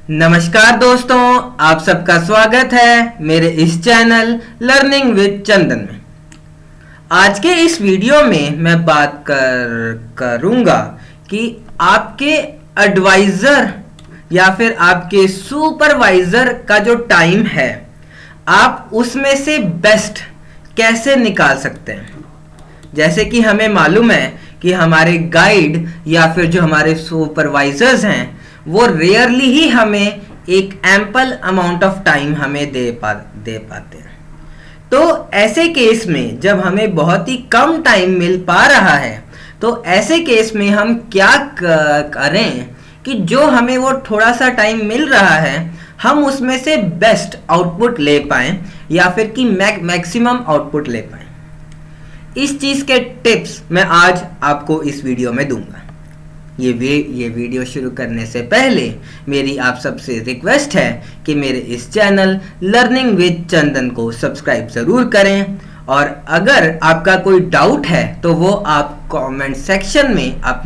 नमस्कार दोस्तों, आप सबका स्वागत है मेरे इस चैनल लर्निंग विद चंदन में। आज के इस वीडियो में मैं बात करूंगा कि आपके एडवाइज़र या फिर आपके सुपरवाइज़र का जो टाइम है, आप उसमें से बेस्ट कैसे निकाल सकते हैं। जैसे कि हमें मालूम है कि हमारे गाइड या फिर जो हमारे सुपरवाइजर्स हैं वो रेयरली ही हमें एक एम्पल अमाउंट ऑफ टाइम हमें दे पाते हैं। तो ऐसे केस में जब हमें बहुत ही कम टाइम मिल पा रहा है, तो ऐसे केस में हम क्या करें कि जो हमें वो थोड़ा सा टाइम मिल रहा है, हम उसमें से बेस्ट आउटपुट ले पाएँ या फिर कि मैक्सिमम आउटपुट ले पाएँ। इस चीज़ के टिप्स मैं आज आपको इस वीडियो में दूंगा। ये वीडियो शुरू करने से पहले मेरी आप सबसे रिक्वेस्ट है कि मेरे इस चैनल लर्निंग विद चंदन को सब्सक्राइब ज़रूर करें, और अगर आपका कोई डाउट है तो वो आप कमेंट सेक्शन में आप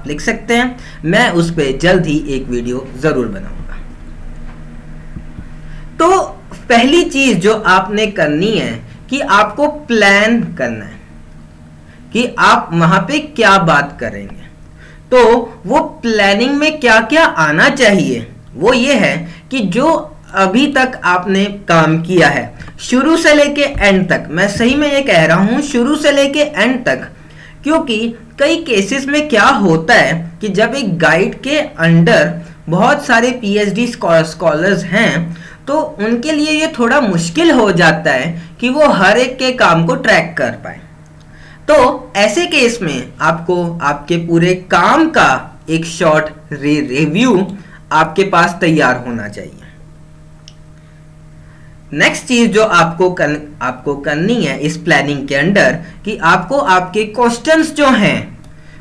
लिख सकते हैं। मैं उस पर जल्द ही एक वीडियो ज़रूर बनाऊंगा। तो पहली चीज़ जो आपने करनी है कि आपको प्लान करना है कि आप वहाँ पे क्या बात करेंगे। तो वो प्लानिंग में क्या क्या आना चाहिए, वो ये है कि जो अभी तक आपने काम किया है शुरू से लेके एंड तक, मैं सही में ये कह रहा हूँ शुरू से लेके एंड तक, क्योंकि कई केसेस में क्या होता है कि जब एक गाइड के अंडर बहुत सारे पीएचडी स्कॉलर्स हैं, तो उनके लिए ये थोड़ा मुश्किल हो जाता है कि वो हर एक के काम को ट्रैक कर पाए। तो ऐसे केस में आपको आपके पूरे काम का एक शॉर्ट रिव्यू आपके पास तैयार होना चाहिए। नेक्स्ट चीज जो आपको करनी है इस प्लानिंग के अंडर कि आपको आपके क्वेश्चंस जो हैं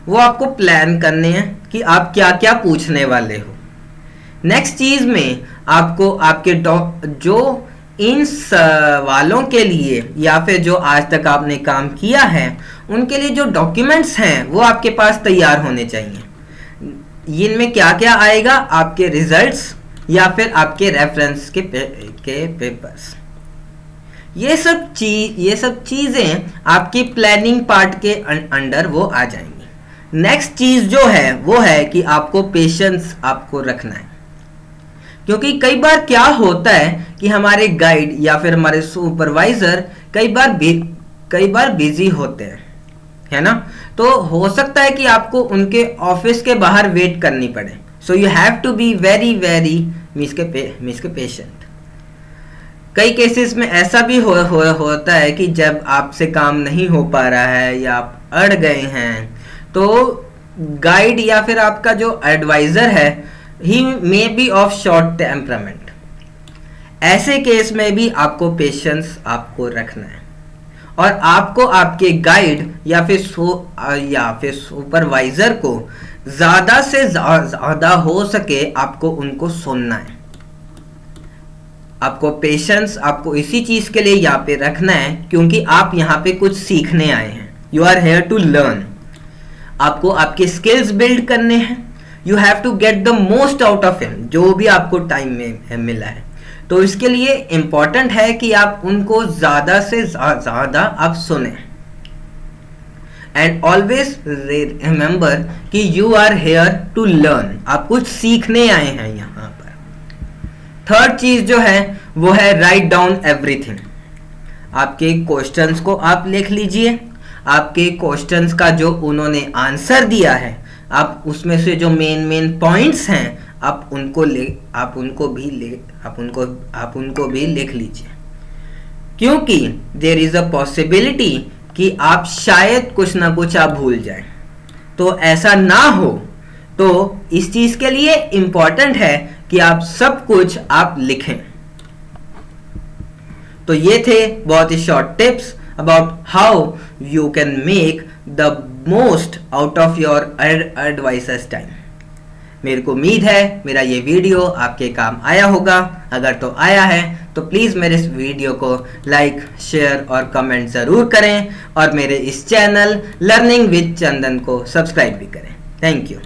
वो आपको प्लान करने हैं कि आप क्या क्या पूछने वाले हो। नेक्स्ट चीज में आपको आपके जो इन सवालों के लिए या फिर जो आज तक आपने काम किया है उनके लिए जो डॉक्यूमेंट्स हैं वो आपके पास तैयार होने चाहिए। इनमें क्या क्या आएगा, आपके रिजल्ट्स या फिर आपके रेफरेंस के पेपर्स, ये सब चीज़ें आपकी प्लानिंग पार्ट के अंडर वो आ जाएंगी। नेक्स्ट चीज़ जो है वो है कि आपको पेशेंस आपको रखना है, क्योंकि कई बार क्या होता है कि हमारे गाइड या फिर हमारे सुपरवाइजर कई बार बिजी होते हैं, है ना। तो हो सकता है कि आपको उनके ऑफिस के बाहर वेट करनी पड़े। So you have to be very patient. कई केसेस में ऐसा भी होता है कि जब आपसे काम नहीं हो पा रहा है या आप अड़ गए हैं, तो गाइड या फिर आपका जो एडवाइजर है he may be of short temperament। ऐसे केस में भी आपको पेशेंस आपको रखना है, और आपको आपके गाइड या फिर सुपरवाइजर को ज़्यादा से ज़्यादा हो सके आपको उनको सुनना है। आपको पेशेंस आपको इसी चीज़ के लिए यहाँ पे रखना है क्योंकि आप यहाँ पे कुछ सीखने आए हैं। You are here to learn. आपको आपके स्किल्स बिल्ड करने हैं। You have to get the most out of him, जो भी आपको टाइम में मिला है। तो इसके लिए इम्पॉर्टेंट है कि आप उनको ज़्यादा से ज़्यादा आप सुने। एंड ऑलवेज रिमेंबर कि you are here to learn. आप कुछ सीखने आए हैं यहाँ पर। थर्ड चीज़ जो है वो है राइट डाउन एवरीथिंग। आपके क्वेश्चंस को आप लिख लीजिए। आपके क्वेश्चंस का जो उन्होंने आंसर दिया है, आप उसमें से जो मेन पॉइंट्स हैं आप उनको भी लिख लीजिए, क्योंकि देयर इज अ पॉसिबिलिटी कि आप शायद कुछ ना कुछ आप भूल जाएं। तो ऐसा ना हो, तो इस चीज के लिए इम्पॉर्टेंट है कि आप सब कुछ आप लिखें। तो ये थे बहुत ही short tips about how you can make the most out of your advisor's time। मेरे को उम्मीद है मेरा ये वीडियो आपके काम आया होगा। अगर तो आया है तो प्लीज़ मेरे इस वीडियो को लाइक, शेयर और कमेंट ज़रूर करें, और मेरे इस चैनल लर्निंग विद चंदन को सब्सक्राइब भी करें। Thank you.